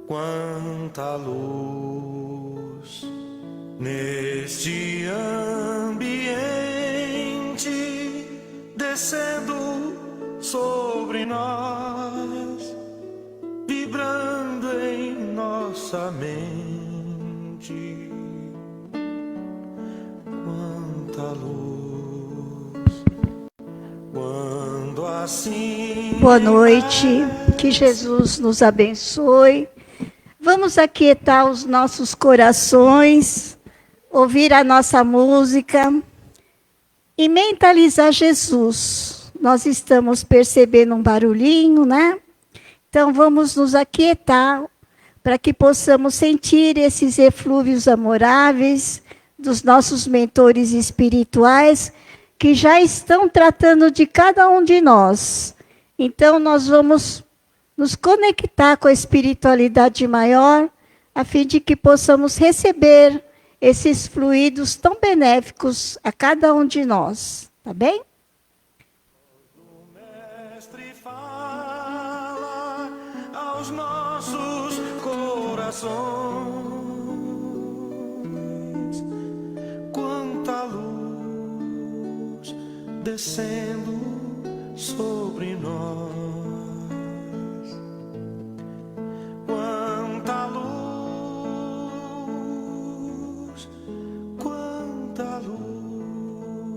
Quanta luz neste ambiente descendo sobre nós, vibrando em nossa mente. Quanta luz quando assim. Boa noite, que Jesus nos abençoe. Vamos aquietar os nossos corações, ouvir a nossa música e mentalizar Jesus. Nós estamos percebendo um barulhinho, né? Então vamos nos aquietar para que possamos sentir esses eflúvios amoráveis dos nossos mentores espirituais que já estão tratando de cada um de nós. Então nós vamos nos conectar com a espiritualidade maior, a fim de que possamos receber esses fluidos tão benéficos a cada um de nós, tá bem? O Mestre fala aos nossos corações, quanta luz descendo sobre nós. Quanta luz, quanta luz,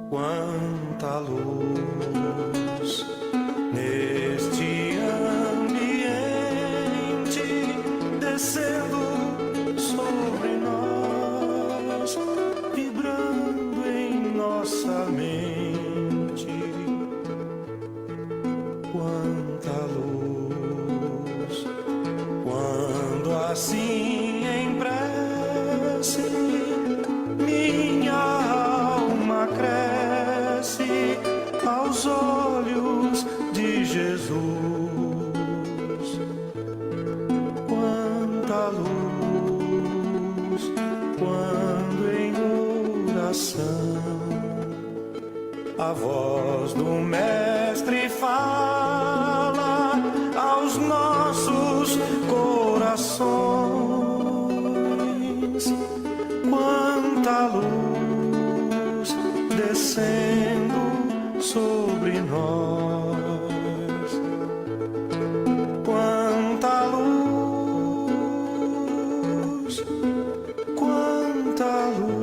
quanta luz neste ambiente descendo sobre nós, vibrando em nossa mente. Quanta luz quando assim em prece minha alma cresce aos olhos de Jesus. Quanta luz quando em oração a voz do Mestre fala aos nossos corações. Quanta luz descendo sobre nós. Quanta luz, quanta luz.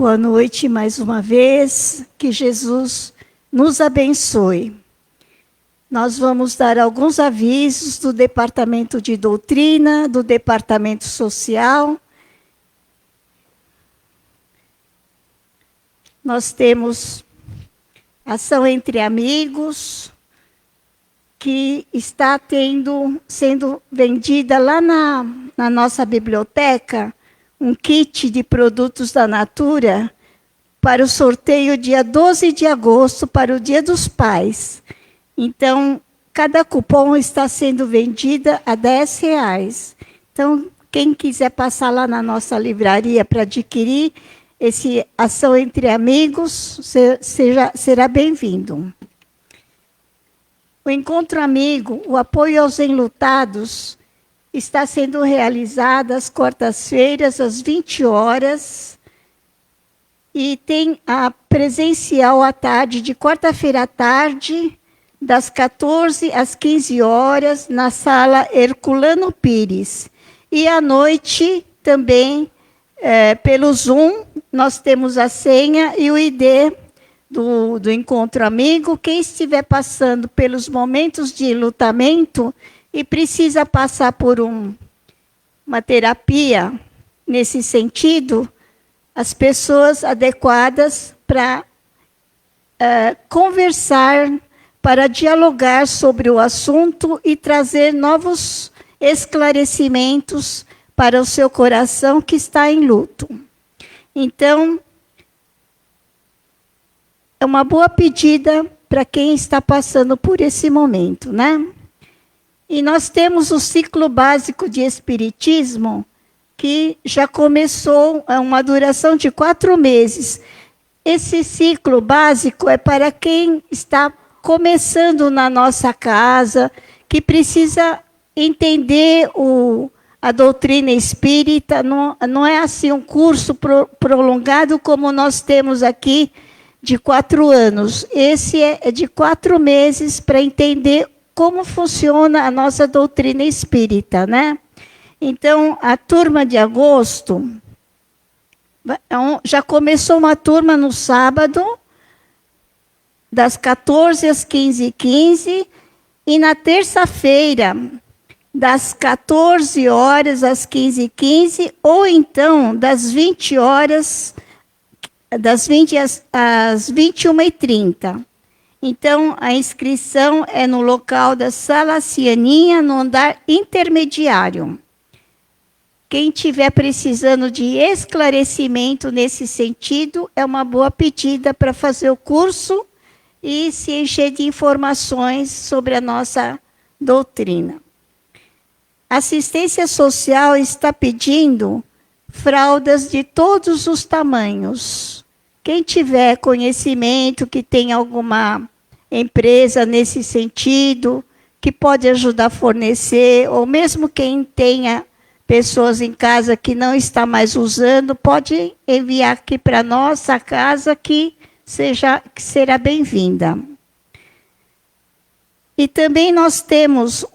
Boa noite mais uma vez, que Jesus nos abençoe. Nós vamos dar alguns avisos do Departamento de Doutrina, do Departamento Social. Nós temos Ação Entre Amigos, que está sendo vendida lá na nossa biblioteca, um kit de produtos da Natura para o sorteio dia 12 de agosto, para o Dia dos Pais. Então, cada cupom está sendo vendida a R$10. Então, quem quiser passar lá na nossa livraria para adquirir esse Ação Entre Amigos, será bem-vindo. O Encontro Amigo, o apoio aos enlutados, está sendo realizado às quartas-feiras, às 20 horas, e tem a presencial à tarde, de quarta-feira à tarde, das 14 às 15 horas, na sala Herculano Pires. E à noite, também, pelo Zoom, nós temos a senha e o ID do Encontro Amigo. Quem estiver passando pelos momentos de enlutamento e precisa passar por uma terapia nesse sentido, as pessoas adequadas para conversar, para dialogar sobre o assunto e trazer novos esclarecimentos para o seu coração que está em luto. Então, é uma boa pedida para quem está passando por esse momento, né? E nós temos o ciclo básico de Espiritismo, que já começou a uma duração de 4 meses. Esse ciclo básico é para quem está começando na nossa casa, que precisa entender a doutrina espírita. Não é assim um curso prolongado como nós temos aqui, de 4 anos. Esse é de 4 meses para entender como funciona a nossa doutrina espírita, né? Então, a turma de agosto, já começou uma turma no sábado, das 14 às 15h15, e na terça-feira, das 14 horas às 15h15, ou então das 20 horas, das 20 às 21h30. Então, a inscrição é no local da Sala Cianinha, no andar intermediário. Quem estiver precisando de esclarecimento nesse sentido, é uma boa pedida para fazer o curso e se encher de informações sobre a nossa doutrina. A assistência social está pedindo fraldas de todos os tamanhos. Quem tiver conhecimento, que tem alguma empresa nesse sentido, que pode ajudar a fornecer, ou mesmo quem tenha pessoas em casa que não está mais usando, pode enviar aqui para nossa casa, que será bem-vinda. E também nós temos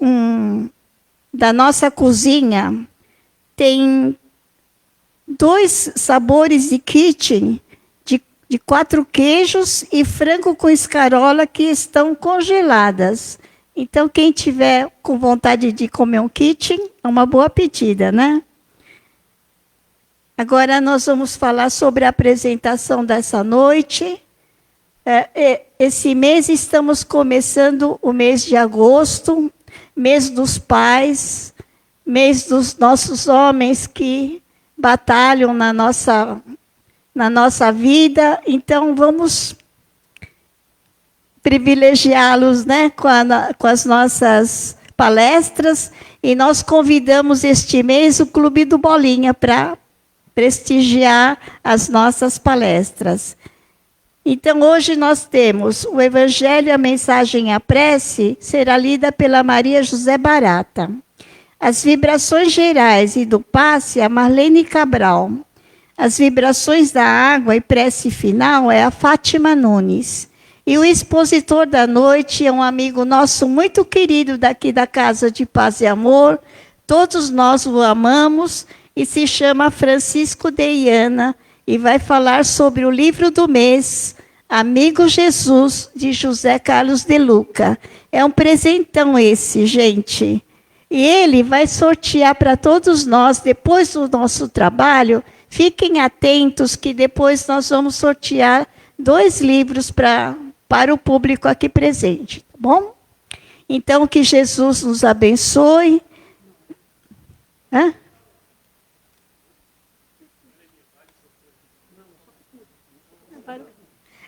da nossa cozinha, tem 2 sabores de kitchen, de 4 queijos e frango com escarola, que estão congeladas. Então, quem tiver com vontade de comer um kitchen, é uma boa pedida, né? Agora nós vamos falar sobre a apresentação dessa noite. Esse mês estamos começando o mês de agosto, mês dos pais, mês dos nossos homens que batalham na nossa vida. Então, vamos privilegiá-los, né, com as nossas palestras. E nós convidamos este mês o Clube do Bolinha para prestigiar as nossas palestras. Então, hoje nós temos o Evangelho, a Mensagem e a Prece, será lida pela Maria José Barata. As vibrações gerais e do passe, a Marlene Cabral. As vibrações da água e prece final é a Fátima Nunes. E o expositor da noite é um amigo nosso muito querido daqui da Casa de Paz e Amor. Todos nós o amamos, e se chama Francisco Deiana, e vai falar sobre o livro do mês, Amigo Jesus, de José Carlos de Luca. É um presentão esse, gente. E ele vai sortear para todos nós, depois do nosso trabalho. Fiquem atentos que depois nós vamos sortear 2 livros para o público aqui presente, tá bom? Então, que Jesus nos abençoe. Hã?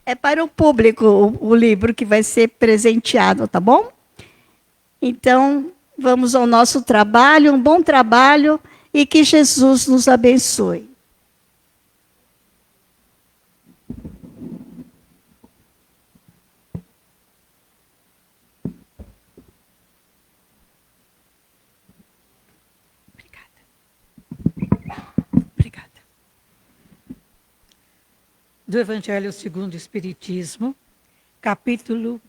É para o público o livro que vai ser presenteado, tá bom? Então, vamos ao nosso trabalho, um bom trabalho e que Jesus nos abençoe. Obrigada. Do Evangelho segundo o Espiritismo, capítulo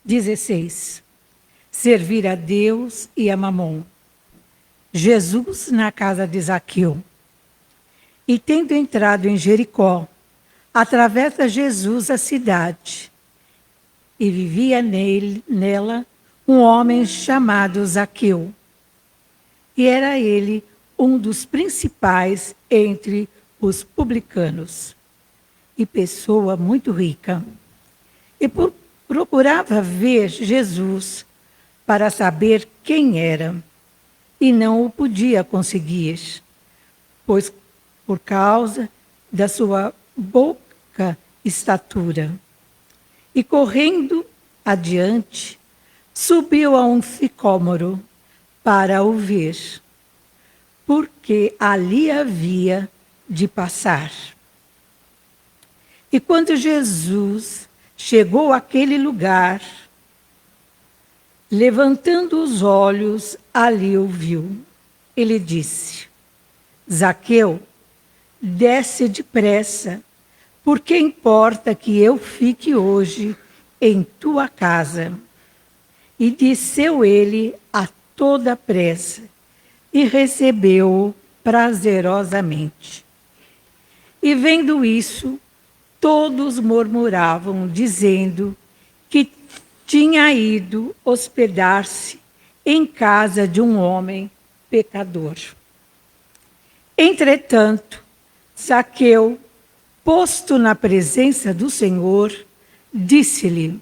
16. Servir a Deus e a Mamon. Jesus na casa de Zaqueu. E tendo entrado em Jericó, atravessa Jesus a cidade. E vivia nela um homem chamado Zaqueu. E era ele um dos principais entre os publicanos, e pessoa muito rica. E procurava ver Jesus para saber quem era, e não o podia conseguir, pois por causa da sua pouca estatura. E correndo adiante, subiu a um sicômoro para o ver, porque ali havia de passar. E quando Jesus chegou àquele lugar, levantando os olhos, ali o viu. Ele disse: Zaqueu, desce depressa, porque importa que eu fique hoje em tua casa. E desceu ele a toda pressa, e recebeu-o prazerosamente. E vendo isso, todos murmuravam, dizendo que tinha ido hospedar-se em casa de um homem pecador. Entretanto, Zaqueu, posto na presença do Senhor, disse-lhe: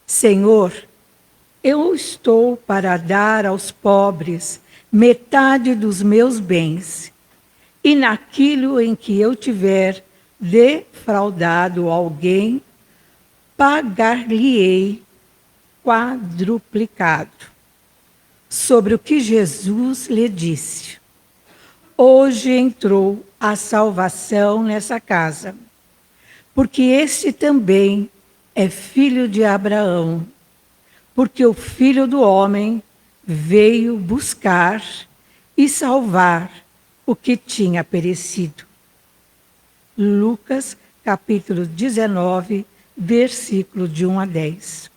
Senhor, eu estou para dar aos pobres metade dos meus bens, e naquilo em que eu tiver defraudado alguém, pagar-lhe-ei quadruplicado. Sobre o que Jesus lhe disse: Hoje entrou a salvação nessa casa, porque este também é filho de Abraão, porque o Filho do Homem veio buscar e salvar o que tinha perecido. Lucas, capítulo 19, versículo de 1 a 10.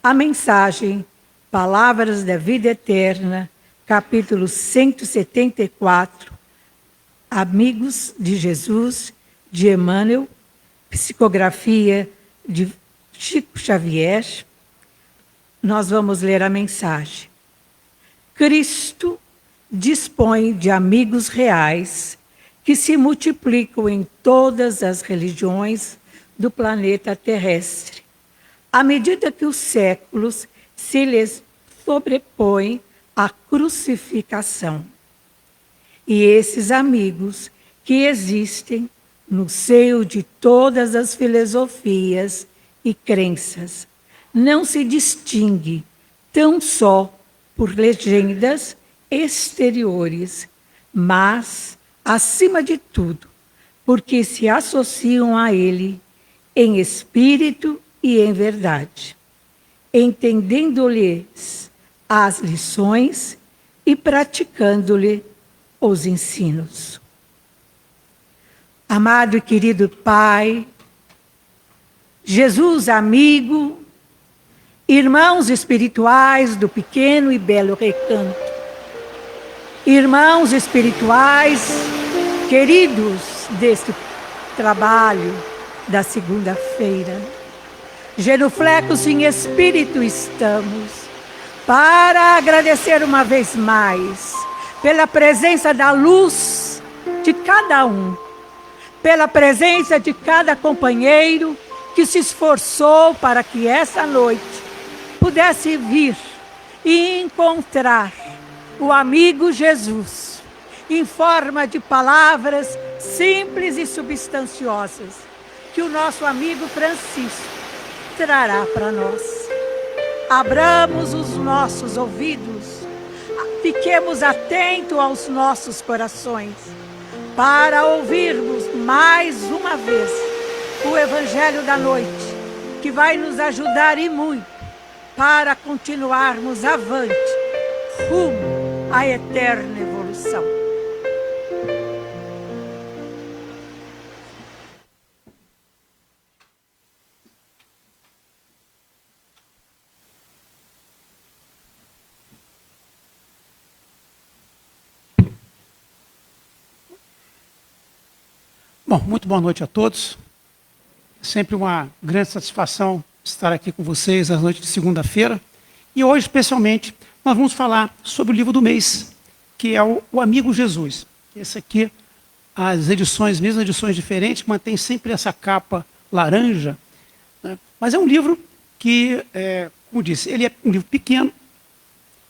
A mensagem Palavras da Vida Eterna, capítulo 174, Amigos de Jesus, de Emmanuel, psicografia de Chico Xavier. Nós vamos ler a mensagem. Cristo dispõe de amigos reais que se multiplicam em todas as religiões do planeta terrestre, à medida que os séculos se lhes sobrepõem à crucificação. E esses amigos que existem no seio de todas as filosofias e crenças não se distingue tão só por legendas exteriores, mas, acima de tudo, porque se associam a ele em espírito e em verdade, entendendo-lhes as lições e praticando-lhe os ensinos. Amado e querido Pai, Jesus amigo, irmãos espirituais do pequeno e belo recanto, irmãos espirituais Queridos deste trabalho da segunda-feira, genuflecos em espírito estamos para agradecer uma vez mais pela presença da luz de cada um, pela presença de cada companheiro que se esforçou para que essa noite pudesse vir e encontrar o amigo Jesus em forma de palavras simples e substanciosas que o nosso amigo Francisco trará para nós. Abramos os nossos ouvidos, fiquemos atentos aos nossos corações para ouvirmos mais uma vez o Evangelho da noite, que vai nos ajudar e muito para continuarmos avante, rumo à eterna evolução. Bom, muito boa noite a todos. Sempre uma grande satisfação estar aqui com vocês às noites de segunda-feira. E hoje, especialmente, nós vamos falar sobre o livro do mês, que é o Amigo Jesus. Esse aqui, as edições, mesmo edições diferentes, mantém sempre essa capa laranja, né? Mas é um livro que, como disse, ele é um livro pequeno.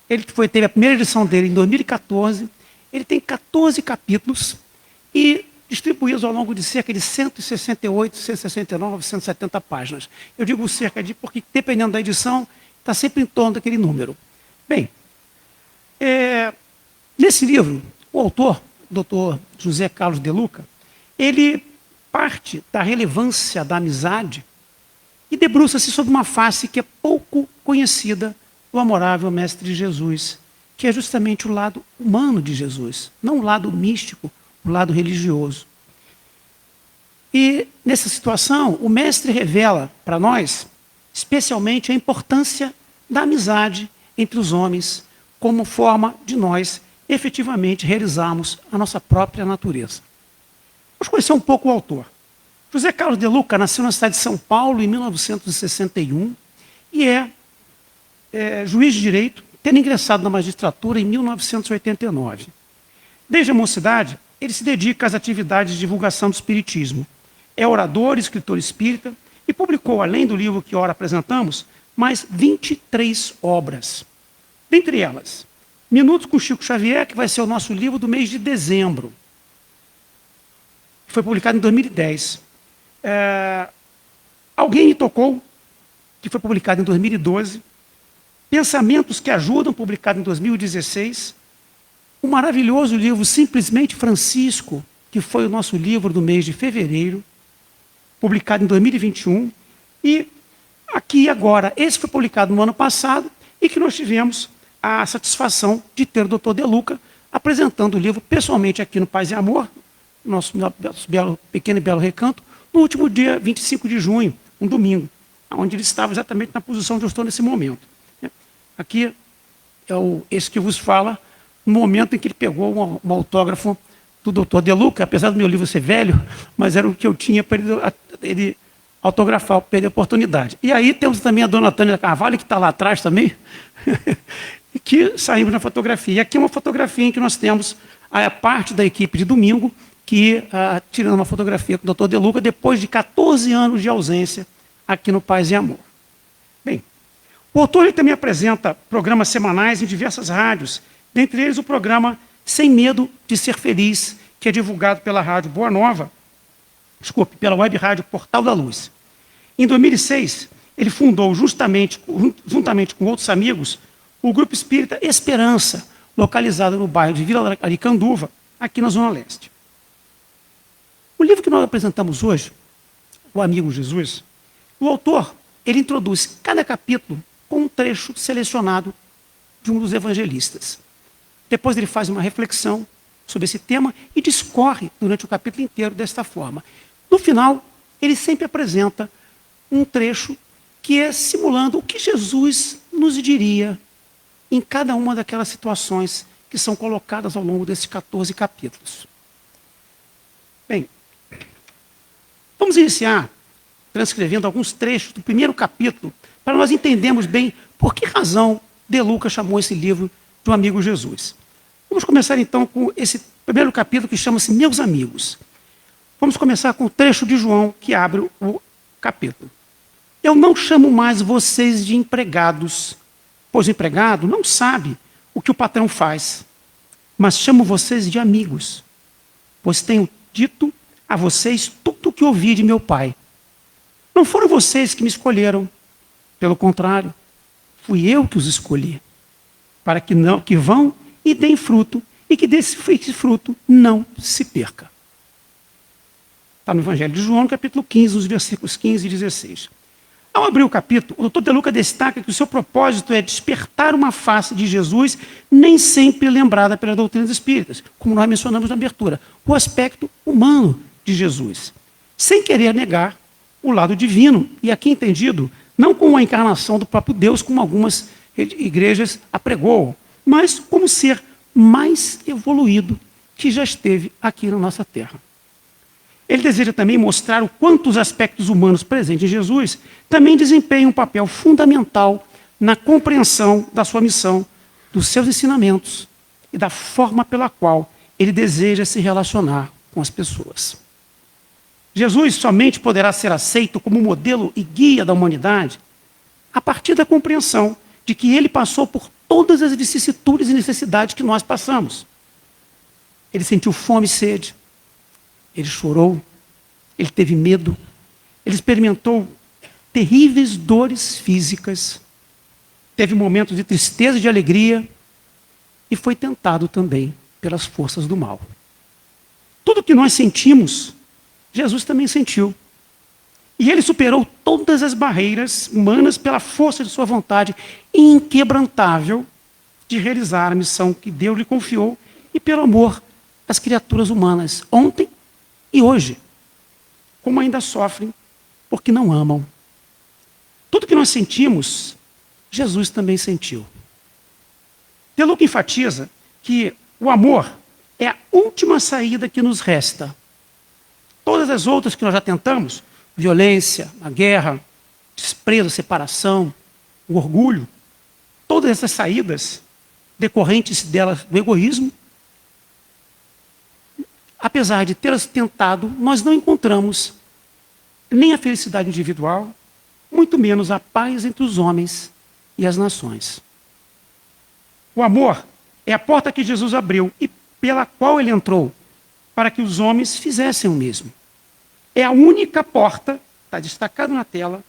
Ele teve a primeira edição dele em 2014. Ele tem 14 capítulos e distribuídos ao longo de cerca de 168, 169, 170 páginas. Eu digo cerca de, porque dependendo da edição, está sempre em torno daquele número. Bem, nesse livro, o autor, Dr. José Carlos de Luca, ele parte da relevância da amizade e debruça-se sobre uma face que é pouco conhecida do amorável Mestre Jesus, que é justamente o lado humano de Jesus, não o lado místico, o lado religioso. E nessa situação, o mestre revela para nós, especialmente, a importância da amizade entre os homens, como forma de nós efetivamente realizarmos a nossa própria natureza. Vamos conhecer um pouco o autor. José Carlos de Luca nasceu na cidade de São Paulo em 1961 e é juiz de direito, tendo ingressado na magistratura em 1989. Desde a mocidade, ele se dedica às atividades de divulgação do espiritismo. É orador, escritor espírita e publicou, além do livro que ora apresentamos, mais 23 obras. Dentre elas, Minutos com Chico Xavier, que vai ser o nosso livro do mês de dezembro. Foi publicado em 2010. Alguém me tocou, que foi publicado em 2012. Pensamentos que Ajudam, publicado em 2016. O maravilhoso livro Simplesmente Francisco, que foi o nosso livro do mês de fevereiro, publicado em 2021. E aqui agora, esse foi publicado no ano passado e que nós tivemos a satisfação de ter o Dr. De Luca apresentando o livro pessoalmente aqui no Paz e Amor, nosso pequeno e belo recanto, no último dia 25 de junho, um domingo, onde ele estava exatamente na posição onde eu estou nesse momento. Aqui é esse que vos fala, no momento em que ele pegou um autógrafo do Dr. De Luca, apesar do meu livro ser velho, mas era o que eu tinha para ele autografar, perder a oportunidade. E aí temos também a dona Tânia Carvalho, que está lá atrás também, que saímos na fotografia. E aqui é uma fotografia em que nós temos a parte da equipe de domingo, que tirando uma fotografia com o Dr. De Luca, depois de 14 anos de ausência aqui no Paz e Amor. Bem, o autor ele também apresenta programas semanais em diversas rádios, dentre eles o programa Sem Medo de Ser Feliz, que é divulgado pela Rádio Boa Nova, pela Web Rádio Portal da Luz. Em 2006, ele fundou, juntamente com outros amigos, o Grupo Espírita Esperança, localizado no bairro de Vila Aricanduva, aqui na Zona Leste. O livro que nós apresentamos hoje, O Amigo Jesus, o autor ele introduz cada capítulo com um trecho selecionado de um dos evangelistas. Depois ele faz uma reflexão sobre esse tema e discorre durante o capítulo inteiro desta forma. No final, ele sempre apresenta um trecho que é simulando o que Jesus nos diria em cada uma daquelas situações que são colocadas ao longo desses 14 capítulos. Bem, vamos iniciar transcrevendo alguns trechos do primeiro capítulo para nós entendermos bem por que razão De Luca chamou esse livro de Um Amigo Jesus. Vamos começar então com esse primeiro capítulo que chama-se Meus Amigos. Vamos começar com o trecho de João que abre o capítulo. Eu não chamo mais vocês de empregados, pois o empregado não sabe o que o patrão faz, mas chamo vocês de amigos, pois tenho dito a vocês tudo o que ouvi de meu Pai. Não foram vocês que me escolheram, pelo contrário, fui eu que os escolhi, para que vão e deem fruto, e que desse fruto não se perca. Está no Evangelho de João, no capítulo 15, os versículos 15 e 16. Ao abrir o capítulo, o Dr. De Luca destaca que o seu propósito é despertar uma face de Jesus nem sempre lembrada pelas doutrinas espíritas, como nós mencionamos na abertura, o aspecto humano de Jesus, sem querer negar o lado divino, e aqui entendido, não como a encarnação do próprio Deus, como algumas igrejas apregou, mas como ser mais evoluído que já esteve aqui na nossa terra. Ele deseja também mostrar o quanto os aspectos humanos presentes em Jesus também desempenham um papel fundamental na compreensão da sua missão, dos seus ensinamentos e da forma pela qual ele deseja se relacionar com as pessoas. Jesus somente poderá ser aceito como modelo e guia da humanidade a partir da compreensão de que ele passou por todas as vicissitudes e necessidades que nós passamos. Ele sentiu fome e sede. Ele chorou, ele teve medo, ele experimentou terríveis dores físicas, teve momentos de tristeza e de alegria e foi tentado também pelas forças do mal. Tudo que nós sentimos, Jesus também sentiu. E ele superou todas as barreiras humanas pela força de sua vontade inquebrantável de realizar a missão que Deus lhe confiou e pelo amor às criaturas humanas, ontem e hoje, como ainda sofrem porque não amam. Tudo que nós sentimos, Jesus também sentiu. De Luca enfatiza que o amor é a última saída que nos resta. Todas as outras que nós já tentamos, violência, a guerra, desprezo, separação, o orgulho, todas essas saídas decorrentes delas do egoísmo, apesar de tê-las tentado, nós não encontramos nem a felicidade individual, muito menos a paz entre os homens e as nações. O amor é a porta que Jesus abriu e pela qual ele entrou, para que os homens fizessem o mesmo. É a única porta, está destacado na tela,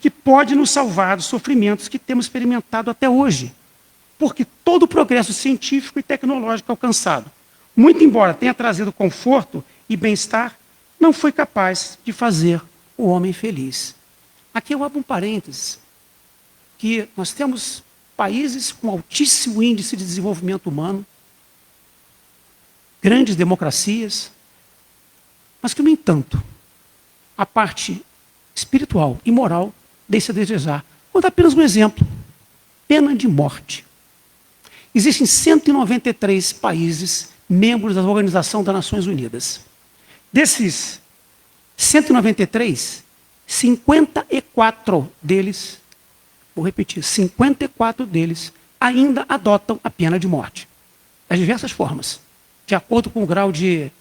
que pode nos salvar dos sofrimentos que temos experimentado até hoje. Porque todo o progresso científico e tecnológico alcançado, muito embora tenha trazido conforto e bem-estar, não foi capaz de fazer o homem feliz. Aqui eu abro um parênteses, que nós temos países com altíssimo índice de desenvolvimento humano, grandes democracias, mas que, no entanto, a parte espiritual e moral deixa a desejar. Vou dar apenas um exemplo. Pena de morte. Existem 193 países membros da Organização das Nações Unidas. Desses 193, 54 deles, vou repetir, 54 deles ainda adotam a pena de morte. Das diversas formas, de acordo com o grau de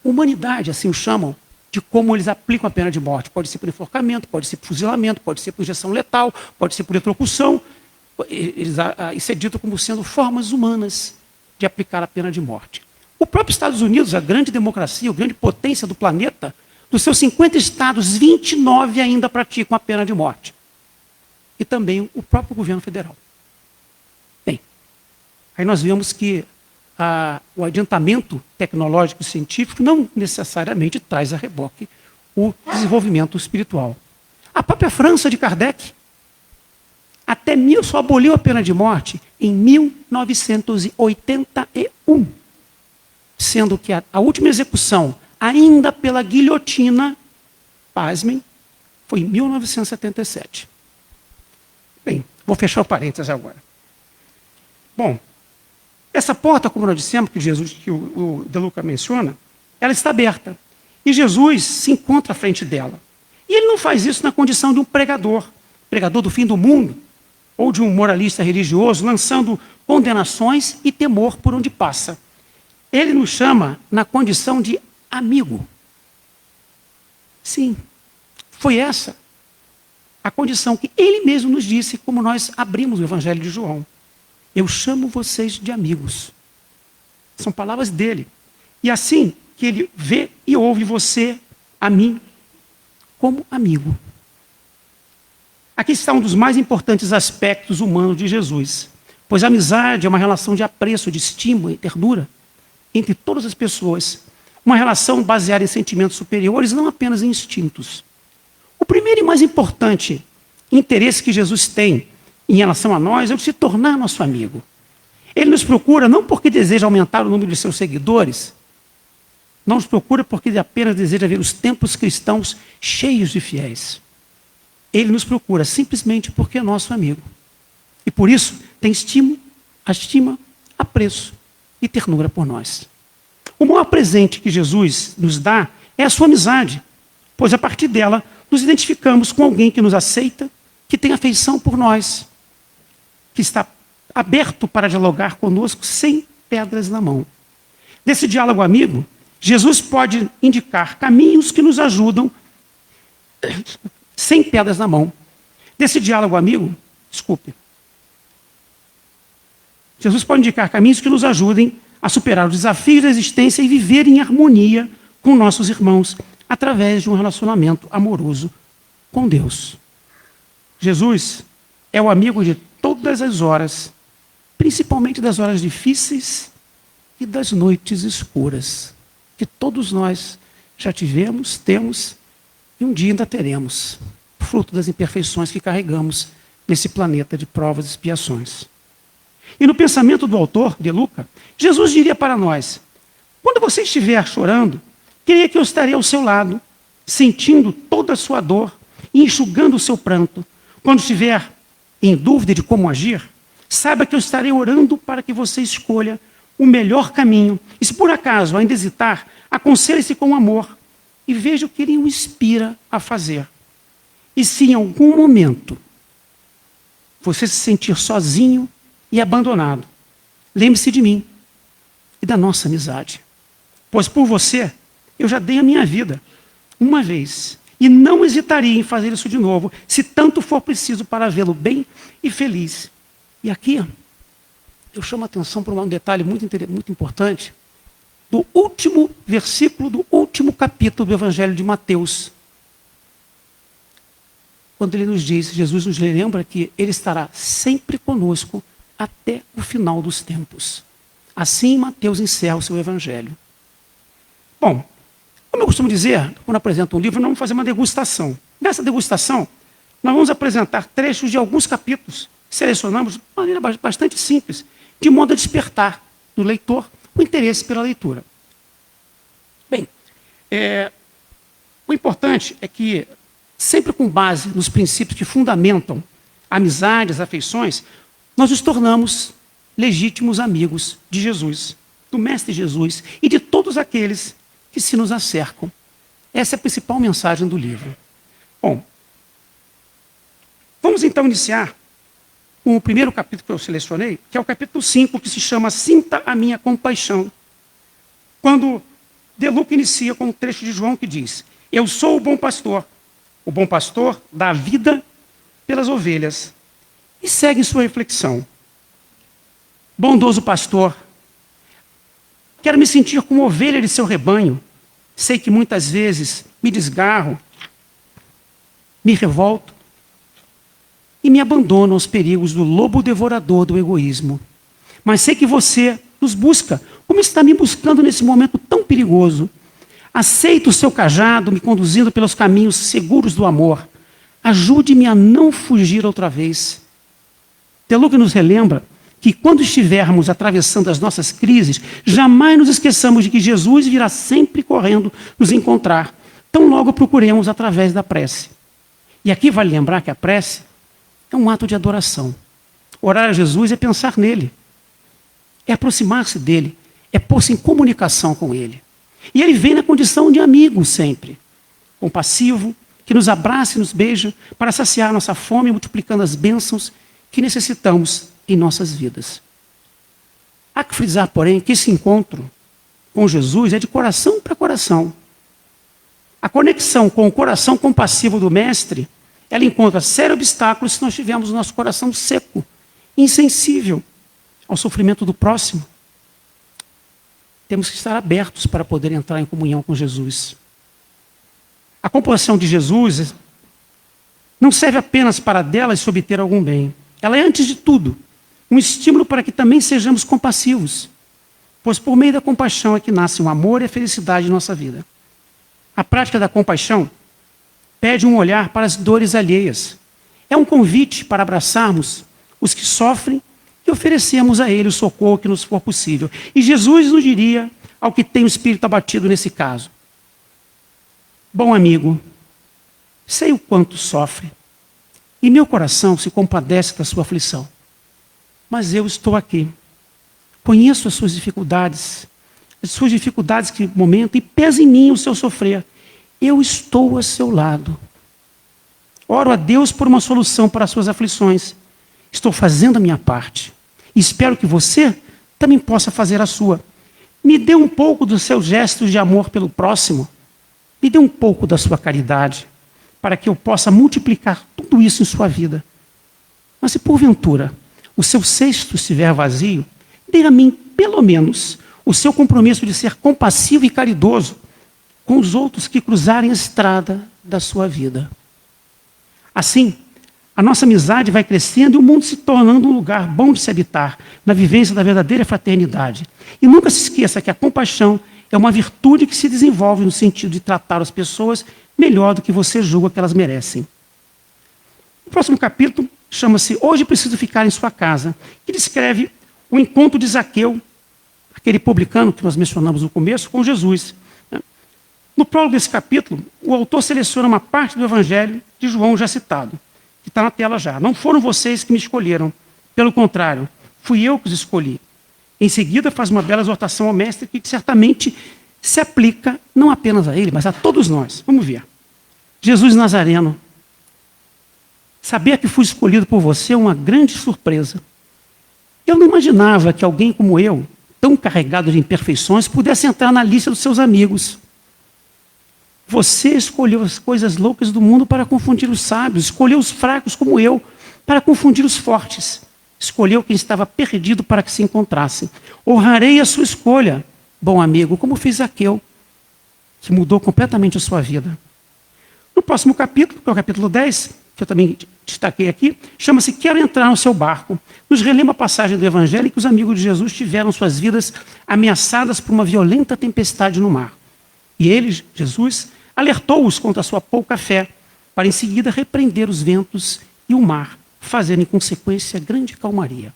humanidade, assim o chamam, de como eles aplicam a pena de morte. Pode ser por enforcamento, pode ser por fuzilamento, pode ser por injeção letal, pode ser por eletrocução. Isso é dito como sendo formas humanas de aplicar a pena de morte. O próprio Estados Unidos, a grande democracia, a grande potência do planeta, dos seus 50 estados, 29 ainda praticam a pena de morte. E também o próprio governo federal. Bem, aí nós vemos que o adiantamento tecnológico e científico não necessariamente traz a reboque o desenvolvimento espiritual. A própria França de Kardec só aboliu a pena de morte em 1981, sendo que a última execução, ainda pela guilhotina, pasmem, foi em 1977. Bem, vou fechar o parênteses agora. Bom, essa porta, como nós dissemos, que o De Luca menciona, ela está aberta. E Jesus se encontra à frente dela. E ele não faz isso na condição de um pregador do fim do mundo, ou de um moralista religioso, lançando condenações e temor por onde passa. Ele nos chama na condição de amigo. Sim, foi essa a condição que ele mesmo nos disse, como nós abrimos o Evangelho de João. Eu chamo vocês de amigos. São palavras dele. E assim que ele vê e ouve você, a mim, como amigo. Aqui está um dos mais importantes aspectos humanos de Jesus. Pois a amizade é uma relação de apreço, de estima e ternura entre todas as pessoas. Uma relação baseada em sentimentos superiores, não apenas em instintos. O primeiro e mais importante interesse que Jesus tem em relação a nós é o de se tornar nosso amigo. Ele nos procura não porque deseja aumentar o número de seus seguidores, não nos procura porque ele apenas deseja ver os templos cristãos cheios de fiéis. Ele nos procura simplesmente porque é nosso amigo. E por isso tem estima, apreço e ternura por nós. O maior presente que Jesus nos dá é a sua amizade, pois a partir dela nos identificamos com alguém que nos aceita, que tem afeição por nós, que está aberto para dialogar conosco sem pedras na mão. Nesse diálogo amigo, Jesus pode indicar caminhos que nos ajudam sem pedras na mão. Nesse diálogo amigo, Jesus pode indicar caminhos que nos ajudem a superar os desafios da existência e viver em harmonia com nossos irmãos, através de um relacionamento amoroso com Deus. Jesus é o amigo de todas as horas, principalmente das horas difíceis e das noites escuras, que todos nós já tivemos, temos e um dia ainda teremos, fruto das imperfeições que carregamos nesse planeta de provas e expiações. E no pensamento do autor, de Lucas, Jesus diria para nós: quando você estiver chorando, creia que eu estarei ao seu lado, sentindo toda a sua dor e enxugando o seu pranto. Quando estiver em dúvida de como agir, saiba que eu estarei orando para que você escolha o melhor caminho. E se por acaso ainda hesitar, aconselhe-se com amor e veja o que ele o inspira a fazer. E se em algum momento você se sentir sozinho e abandonado, lembre-se de mim e da nossa amizade. Pois por você eu já dei a minha vida uma vez e não hesitaria em fazer isso de novo, se tanto for preciso para vê-lo bem e feliz. E aqui eu chamo a atenção para um detalhe muito importante do último versículo do último capítulo do Evangelho de Mateus. Quando ele nos diz, Jesus nos lembra que ele estará sempre conosco até o final dos tempos. Assim Mateus encerra o seu Evangelho. Bom, como eu costumo dizer, quando apresento um livro, nós vamos fazer uma degustação. Nessa degustação, nós vamos apresentar trechos de alguns capítulos. Selecionamos de maneira bastante simples, de modo a despertar no leitor o interesse pela leitura. Bem, o importante é que, sempre com base nos princípios que fundamentam a amizade, as afeições, nós nos tornamos legítimos amigos de Jesus, do Mestre Jesus e de todos aqueles que se nos acercam. Essa é a principal mensagem do livro. Bom, vamos então iniciar com o primeiro capítulo que eu selecionei, que é o capítulo 5, que se chama Sinta a Minha Compaixão. Quando De Lucas inicia com um trecho de João que diz: eu sou o bom pastor dá vida pelas ovelhas. E segue sua reflexão. Bondoso pastor, quero me sentir como ovelha de seu rebanho. Sei que muitas vezes me desgarro, me revolto e me abandono aos perigos do lobo devorador do egoísmo. Mas sei que você nos busca, como está me buscando nesse momento tão perigoso. Aceito o seu cajado, me conduzindo pelos caminhos seguros do amor. Ajude-me a não fugir outra vez. De Lucas nos relembra que quando estivermos atravessando as nossas crises, jamais nos esqueçamos de que Jesus virá sempre correndo nos encontrar. Tão logo procuremos através da prece. E aqui vale lembrar que a prece é um ato de adoração. Orar a Jesus é pensar nele, é aproximar-se dele, é pôr-se em comunicação com ele. E ele vem na condição de amigo sempre, compassivo, que nos abraça e nos beija para saciar nossa fome, multiplicando as bênçãos que necessitamos em nossas vidas. Há que frisar, porém, que esse encontro com Jesus é de coração para coração. A conexão com o coração compassivo do Mestre, ela encontra sérios obstáculos se nós tivermos o nosso coração seco, insensível ao sofrimento do próximo. Temos que estar abertos para poder entrar em comunhão com Jesus. A compaixão de Jesus não serve apenas para delas se obter algum bem. Ela é, antes de tudo, um estímulo para que também sejamos compassivos. Pois por meio da compaixão é que nasce o amor e a felicidade em nossa vida. A prática da compaixão pede um olhar para as dores alheias. É um convite para abraçarmos os que sofrem e oferecemos a ele o socorro que nos for possível. E Jesus nos diria ao que tem o espírito abatido nesse caso: bom amigo, sei o quanto sofre, e meu coração se compadece da sua aflição. Mas eu estou aqui. Conheço as suas dificuldades que momento, e pesa em mim o seu sofrer. Eu estou a seu lado. Oro a Deus por uma solução para as suas aflições. Estou fazendo a minha parte. E espero que você também possa fazer a sua. Me dê um pouco dos seus gestos de amor pelo próximo. Me dê um pouco da sua caridade, para que eu possa multiplicar tudo isso em sua vida. Mas se porventura o seu cesto estiver vazio, dê a mim, pelo menos, o seu compromisso de ser compassivo e caridoso com os outros que cruzarem a estrada da sua vida. Assim, a nossa amizade vai crescendo e o mundo se tornando um lugar bom de se habitar, na vivência da verdadeira fraternidade. E nunca se esqueça que a compaixão é uma virtude que se desenvolve no sentido de tratar as pessoas melhor do que você julga que elas merecem. O próximo capítulo chama-se Hoje Preciso Ficar em Sua Casa, que descreve o encontro de Zaqueu, aquele publicano que nós mencionamos no começo, com Jesus. No prólogo desse capítulo, o autor seleciona uma parte do Evangelho de João já citado, que está na tela já. Não foram vocês que me escolheram, pelo contrário, fui eu que os escolhi. Em seguida, faz uma bela exortação ao mestre que certamente se aplica não apenas a ele, mas a todos nós. Vamos ver. Jesus Nazareno, saber que fui escolhido por você é uma grande surpresa. Eu não imaginava que alguém como eu, tão carregado de imperfeições, pudesse entrar na lista dos seus amigos. Você escolheu as coisas loucas do mundo para confundir os sábios, escolheu os fracos como eu para confundir os fortes. Escolheu quem estava perdido para que se encontrasse. Honrarei a sua escolha, bom amigo, como fez Zaqueu, que mudou completamente a sua vida. No próximo capítulo, que é o capítulo 10, que eu também destaquei aqui, chama-se Quero Entrar no Seu Barco. Nos relembra a passagem do Evangelho em que os amigos de Jesus tiveram suas vidas ameaçadas por uma violenta tempestade no mar. E ele, Jesus, alertou-os contra a sua pouca fé, para em seguida repreender os ventos e o mar, fazendo em consequência grande calmaria.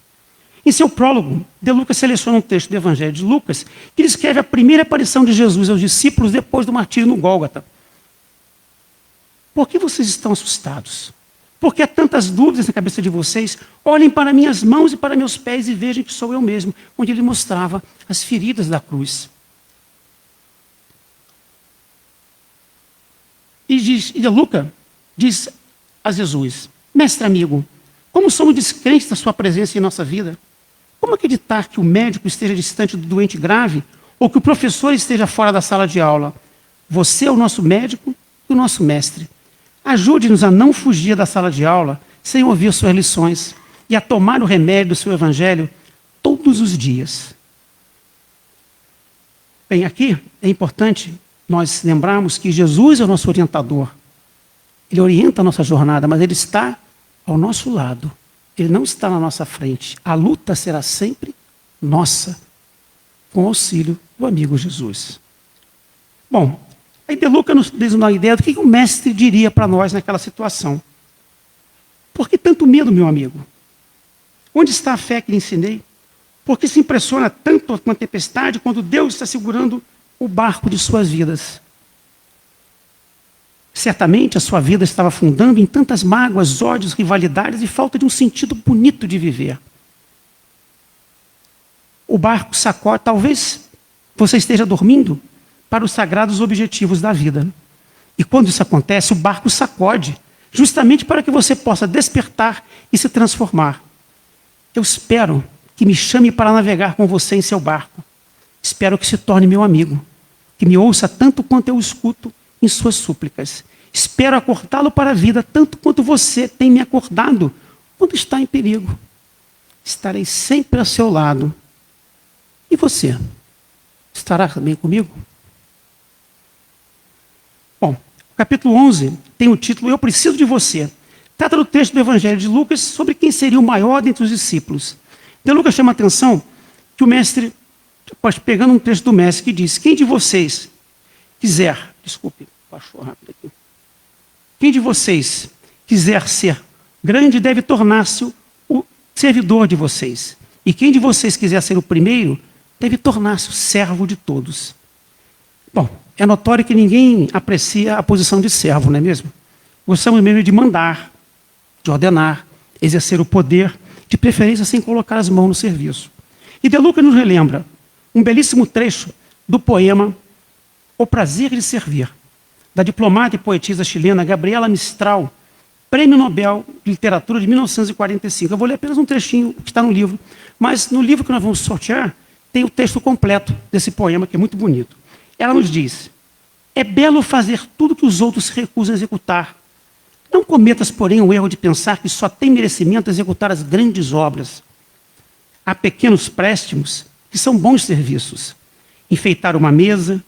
Em seu prólogo, De Lucas seleciona um texto do Evangelho de Lucas que descreve a primeira aparição de Jesus aos discípulos depois do martírio no Gólgota. Por que vocês estão assustados? Por que há tantas dúvidas na cabeça de vocês? Olhem para minhas mãos e para meus pés e vejam que sou eu mesmo, onde ele mostrava as feridas da cruz. E De Lucas diz a Jesus: Mestre amigo, como somos descrentes da sua presença em nossa vida? Como acreditar que o médico esteja distante do doente grave ou que o professor esteja fora da sala de aula? Você é o nosso médico e o nosso mestre. Ajude-nos a não fugir da sala de aula sem ouvir suas lições e a tomar o remédio do seu evangelho todos os dias. Bem, aqui é importante nós lembrarmos que Jesus é o nosso orientador. Ele orienta a nossa jornada, mas ele está ao nosso lado. Ele não está na nossa frente. A luta será sempre nossa, com o auxílio do amigo Jesus. Bom, aí De Lucas nos diz uma ideia do que o mestre diria para nós naquela situação. Por que tanto medo, meu amigo? Onde está a fé que lhe ensinei? Por que se impressiona tanto com a tempestade quando Deus está segurando o barco de suas vidas? Certamente a sua vida estava afundando em tantas mágoas, ódios, rivalidades e falta de um sentido bonito de viver. O barco sacode, talvez você esteja dormindo para os sagrados objetivos da vida. E quando isso acontece, o barco sacode, justamente para que você possa despertar e se transformar. Eu espero que me chame para navegar com você em seu barco. Espero que se torne meu amigo, que me ouça tanto quanto eu escuto em suas súplicas. Espero acordá-lo para a vida tanto quanto você tem me acordado quando está em perigo. Estarei sempre ao seu lado. E você? Estará também comigo? Bom, o capítulo 11 tem o título Eu Preciso de Você. Trata do texto do Evangelho de Lucas sobre quem seria o maior dentre os discípulos. Então Lucas chama a atenção que o mestre, pegando um texto do mestre que diz, quem de vocês quiser, desculpe, baixou rápido aqui. Quem de vocês quiser ser grande deve tornar-se o servidor de vocês. E quem de vocês quiser ser o primeiro deve tornar-se o servo de todos. Bom, é notório que ninguém aprecia a posição de servo, não é mesmo? Gostamos mesmo de mandar, de ordenar, exercer o poder, de preferência sem colocar as mãos no serviço. E De Lucas nos relembra um belíssimo trecho do poema O Prazer de Servir, da diplomata e poetisa chilena Gabriela Mistral, Prêmio Nobel de Literatura de 1945. Eu vou ler apenas um trechinho que está no livro, mas no livro que nós vamos sortear tem o texto completo desse poema, que é muito bonito. Ela nos diz, é belo fazer tudo que os outros se recusam a executar. Não cometas, porém, o erro de pensar que só tem merecimento executar as grandes obras. Há pequenos préstimos que são bons serviços. Enfeitar uma mesa,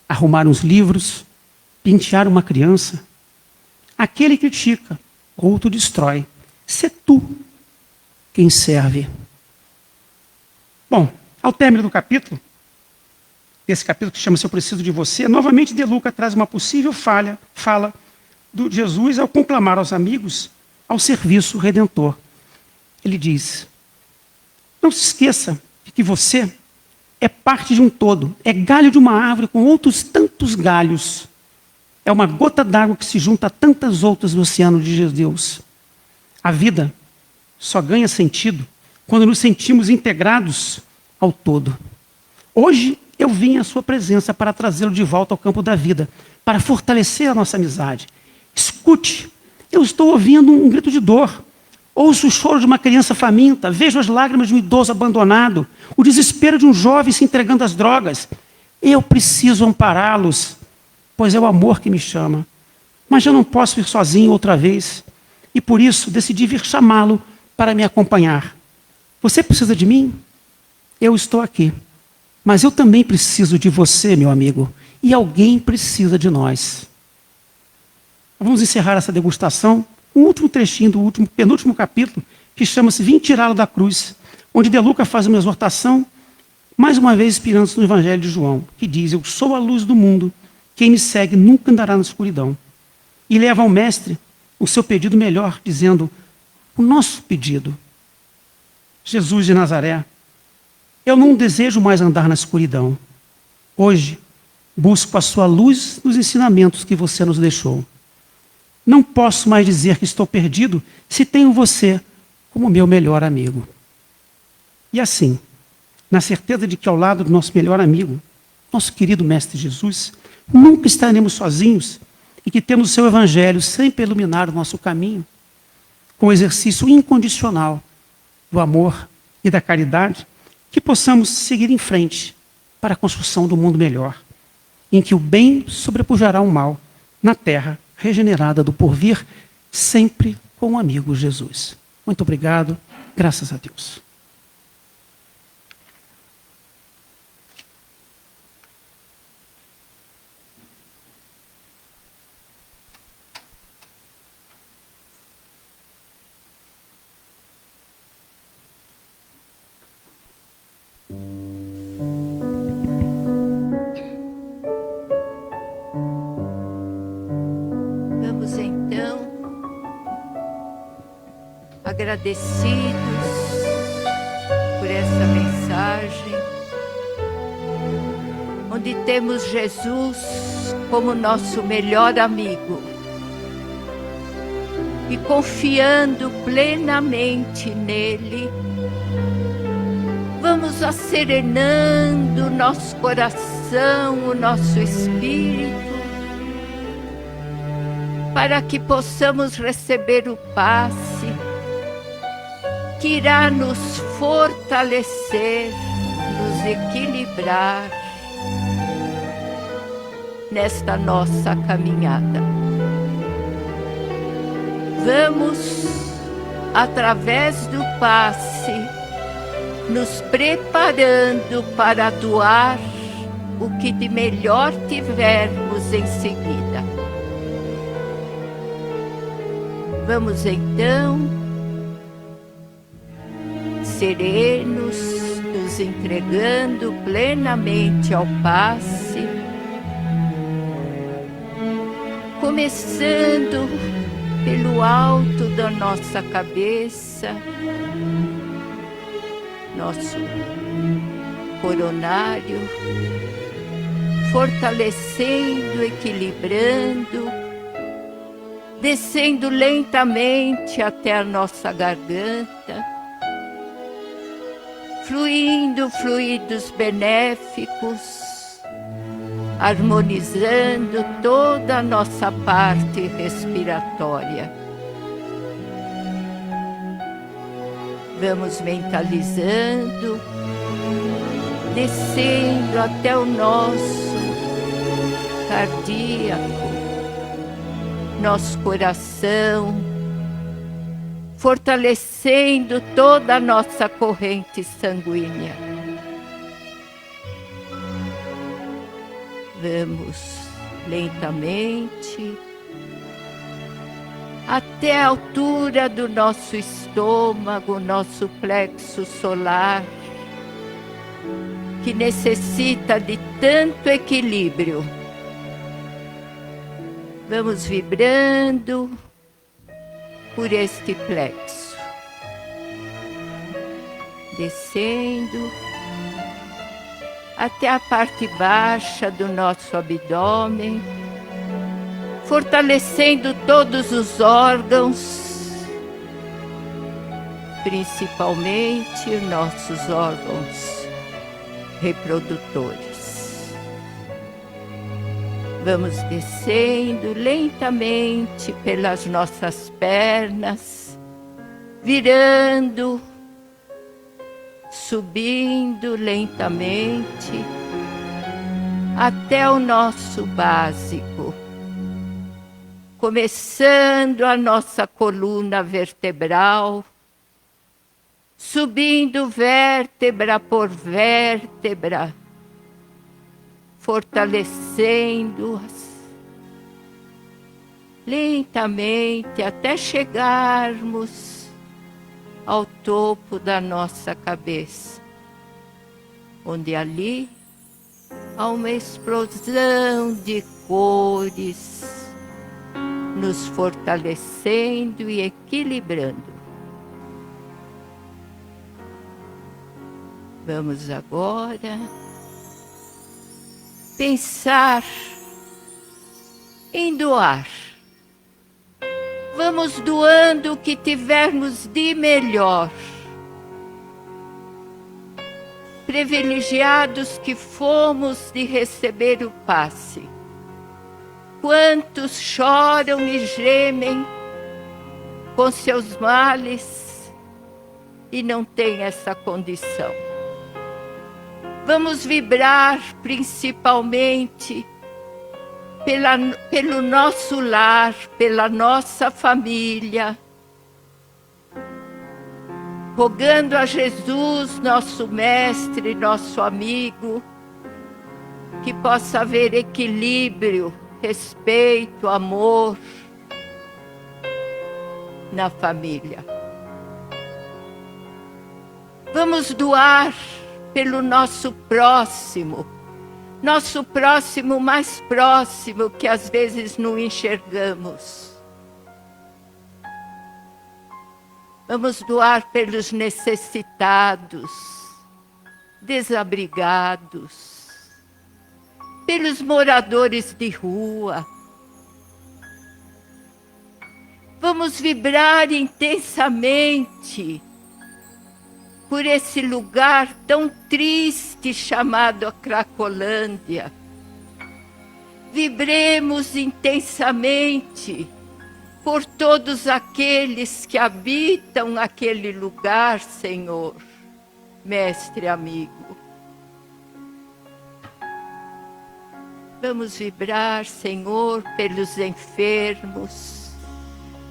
arrumar uns livros, pentear uma criança. Aquele critica, outro destrói. Sê tu quem serve. Bom, ao término do capítulo, desse capítulo que chama-se Eu Preciso de Você, novamente De Lucas traz uma possível fala do Jesus ao conclamar aos amigos ao serviço redentor. Ele diz, não se esqueça de que você é parte de um todo, é galho de uma árvore com outros tantos galhos. É uma gota d'água que se junta a tantas outras no oceano de Deus. A vida só ganha sentido quando nos sentimos integrados ao todo. Hoje eu vim à sua presença para trazê-lo de volta ao campo da vida, para fortalecer a nossa amizade. Escute, eu estou ouvindo um grito de dor. Ouço o choro de uma criança faminta, vejo as lágrimas de um idoso abandonado, o desespero de um jovem se entregando às drogas. Eu preciso ampará-los, pois é o amor que me chama. Mas eu não posso ir sozinho outra vez, e por isso decidi vir chamá-lo para me acompanhar. Você precisa de mim? Eu estou aqui. Mas eu também preciso de você, meu amigo, e alguém precisa de nós. Vamos encerrar essa degustação com um último trechinho do penúltimo capítulo, que chama-se Vim tirá-lo da cruz, onde De Lucas faz uma exortação, mais uma vez inspirando-se no Evangelho de João, que diz, eu sou a luz do mundo, quem me segue nunca andará na escuridão. E leva ao mestre o seu pedido melhor, dizendo, o nosso pedido. Jesus de Nazaré, eu não desejo mais andar na escuridão. Hoje, busco a sua luz nos ensinamentos que você nos deixou. Não posso mais dizer que estou perdido se tenho você como meu melhor amigo. E assim, na certeza de que ao lado do nosso melhor amigo, nosso querido Mestre Jesus, nunca estaremos sozinhos e que temos o seu Evangelho sempre iluminar o nosso caminho, com o exercício incondicional do amor e da caridade, que possamos seguir em frente para a construção do mundo melhor, em que o bem sobrepujará o mal na terra regenerada do porvir, sempre com o amigo Jesus. Muito obrigado, graças a Deus. Vamos então, agradecidos por essa mensagem, onde temos Jesus como nosso melhor amigo e confiando plenamente nele, vamos acerenando nosso coração coração, o nosso espírito, para que possamos receber o passe que irá nos fortalecer, nos equilibrar nesta nossa caminhada. Vamos, através do passe, nos preparando para doar o que de melhor tivermos em seguida. Vamos então, serenos, nos entregando plenamente ao passe, começando pelo alto da nossa cabeça, nosso coronário, fortalecendo, equilibrando, descendo lentamente até a nossa garganta, fluindo fluidos benéficos, harmonizando toda a nossa parte respiratória. Vamos mentalizando, descendo até o nosso cardíaco, nosso coração, fortalecendo toda a nossa corrente sanguínea. Vamos lentamente até a altura do nosso estômago, nosso plexo solar, que necessita de tanto equilíbrio. Vamos vibrando por este plexo, descendo até a parte baixa do nosso abdômen, fortalecendo todos os órgãos, principalmente os nossos órgãos reprodutores. Vamos descendo lentamente pelas nossas pernas, virando, subindo lentamente até o nosso básico, começando a nossa coluna vertebral, subindo vértebra por vértebra, fortalecendo-as lentamente até chegarmos ao topo da nossa cabeça, onde ali há uma explosão de cores, nos fortalecendo e equilibrando. Vamos agora pensar em doar. Vamos doando o que tivermos de melhor. Privilegiados que fomos de receber o passe. Quantos choram e gemem com seus males e não têm essa condição. Vamos vibrar principalmente pelo nosso lar, pela nossa família, rogando a Jesus, nosso mestre, nosso amigo, que possa haver equilíbrio, respeito, amor na família. Vamos doar pelo nosso próximo mais próximo, que às vezes não enxergamos. Vamos doar pelos necessitados, desabrigados, pelos moradores de rua. Vamos vibrar intensamente por esse lugar tão triste chamado a Cracolândia. Vibremos intensamente por todos aqueles que habitam aquele lugar, Senhor, mestre amigo. Vamos vibrar, Senhor, pelos enfermos,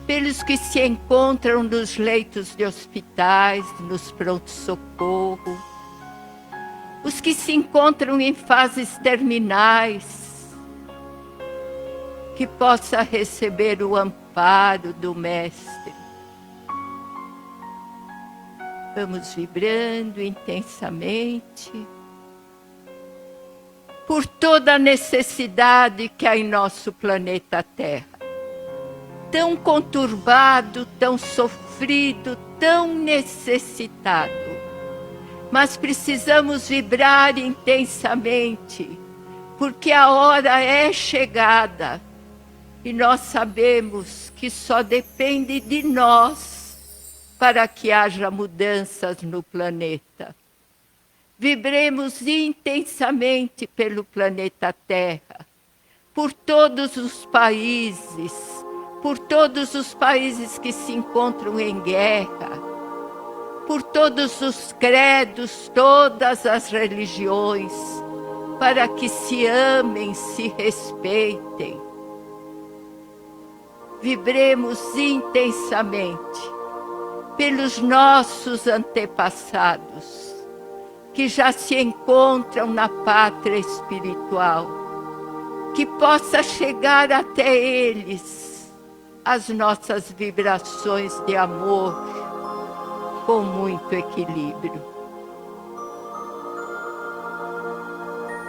pelos que se encontram nos leitos de hospitais, nos pronto-socorro, os que se encontram em fases terminais, que possa receber o amparo do Mestre. Vamos vibrando intensamente por toda a necessidade que há em nosso planeta Terra. Tão conturbado, tão sofrido, tão necessitado. Mas precisamos vibrar intensamente, porque a hora é chegada e nós sabemos que só depende de nós para que haja mudanças no planeta. Vibremos intensamente pelo planeta Terra, por todos os países que se encontram em guerra, por todos os credos, todas as religiões, para que se amem, se respeitem. Vibremos intensamente pelos nossos antepassados, que já se encontram na pátria espiritual, que possa chegar até eles as nossas vibrações de amor com muito equilíbrio.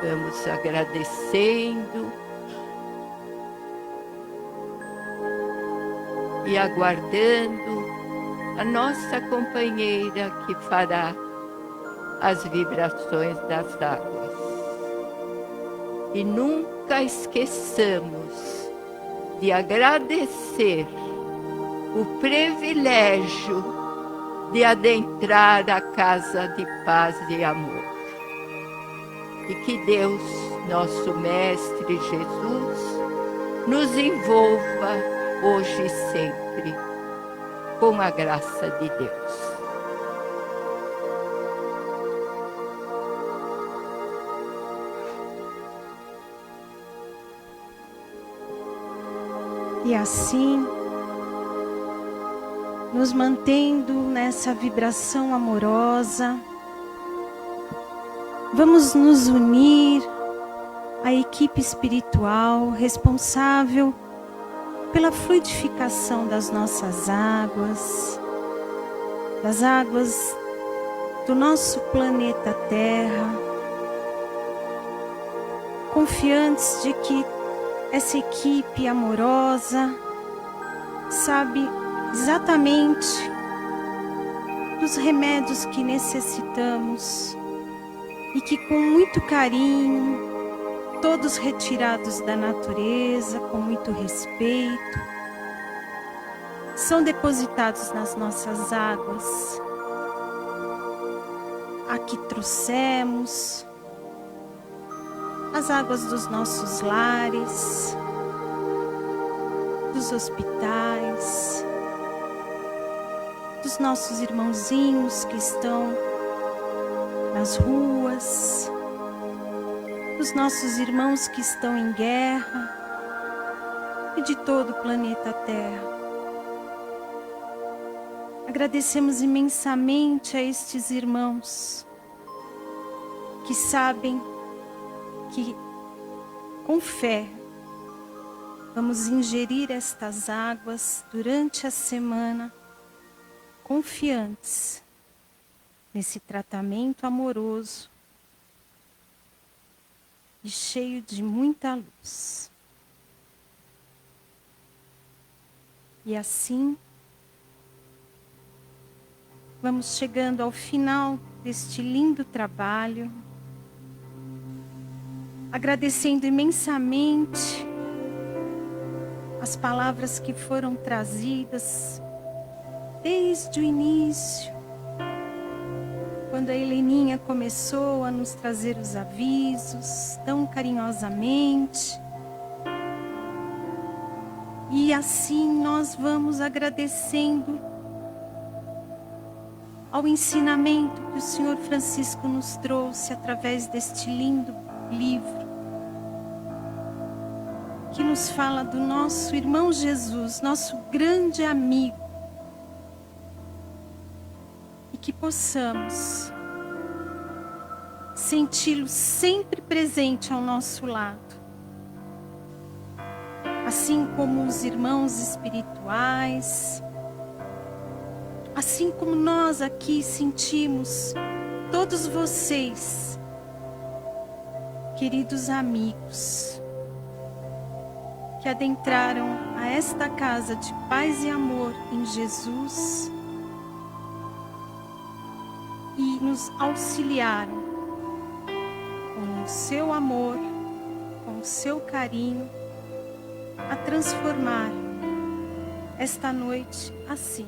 Vamos agradecendo e aguardando a nossa companheira que fará as vibrações das águas. E nunca esqueçamos de agradecer o privilégio de adentrar a casa de paz e amor. E que Deus, nosso Mestre Jesus, nos envolva hoje e sempre com a graça de Deus. E assim, nos mantendo nessa vibração amorosa, vamos nos unir à equipe espiritual responsável pela fluidificação das nossas águas, das águas do nosso planeta Terra, confiantes de que essa equipe amorosa sabe exatamente dos remédios que necessitamos e que com muito carinho, todos retirados da natureza, com muito respeito, são depositados nas nossas águas. Aqui trouxemos as águas dos nossos lares, dos hospitais, dos nossos irmãozinhos que estão nas ruas, dos nossos irmãos que estão em guerra e de todo o planeta Terra. Agradecemos imensamente a estes irmãos que sabem que, com fé, vamos ingerir estas águas durante a semana, confiantes nesse tratamento amoroso e cheio de muita luz. E assim, vamos chegando ao final deste lindo trabalho, agradecendo imensamente as palavras que foram trazidas desde o início quando a Heleninha começou a nos trazer os avisos tão carinhosamente. E assim nós vamos agradecendo ao ensinamento que o Senhor Francisco nos trouxe através deste lindo livro, que nos fala do nosso irmão Jesus, nosso grande amigo, e que possamos senti-lo sempre presente ao nosso lado, assim como os irmãos espirituais, assim como nós aqui sentimos todos vocês, queridos amigos, que adentraram a esta casa de paz e amor em Jesus e nos auxiliaram com o seu amor, com o seu carinho, a transformar esta noite assim,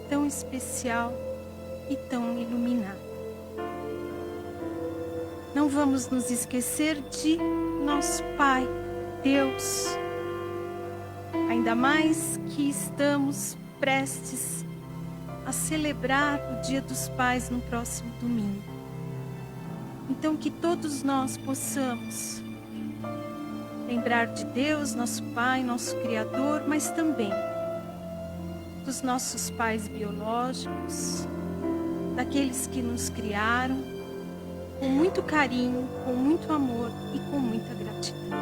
tão especial e tão iluminada. Não vamos nos esquecer de nosso Pai, Deus, ainda mais que estamos prestes a celebrar o Dia dos Pais no próximo domingo. Então que todos nós possamos lembrar de Deus, nosso Pai, nosso Criador, mas também dos nossos pais biológicos, daqueles que nos criaram, com muito carinho, com muito amor e com muita gratidão.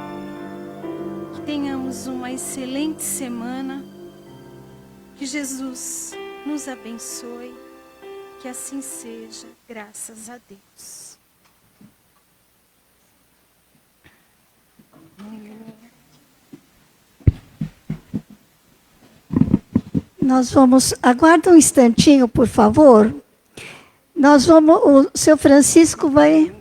Que tenhamos uma excelente semana, que Jesus nos abençoe, que assim seja, graças a Deus. Nós vamos, aguarda um instantinho, por favor. O seu Francisco vai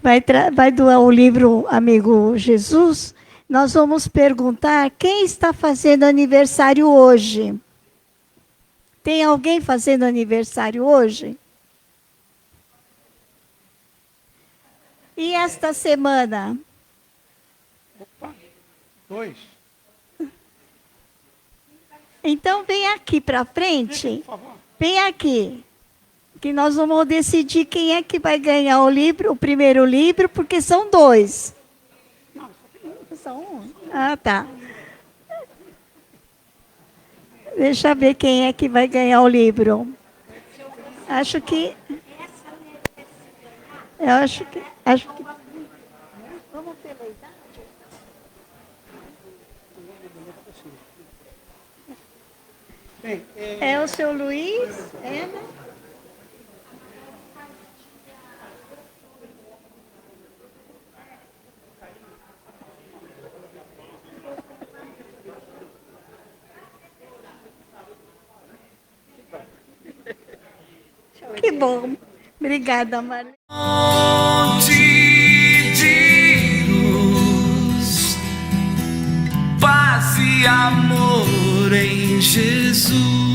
vai doar o livro Amigo Jesus. Nós vamos perguntar quem está fazendo aniversário hoje. Tem alguém fazendo aniversário hoje? E esta semana? Opa, 2. Então vem aqui para frente. Por favor. Vem aqui. Que nós vamos decidir quem é que vai ganhar o livro, o primeiro livro, porque são 2. Não, Só um? Ah, tá. Deixa eu ver quem é que vai ganhar o livro. Acho que... Vamos pela idade? bem, É o seu Luiz? É, né? Que bom. Obrigada, Maria. Monte de luz, paz e amor em Jesus.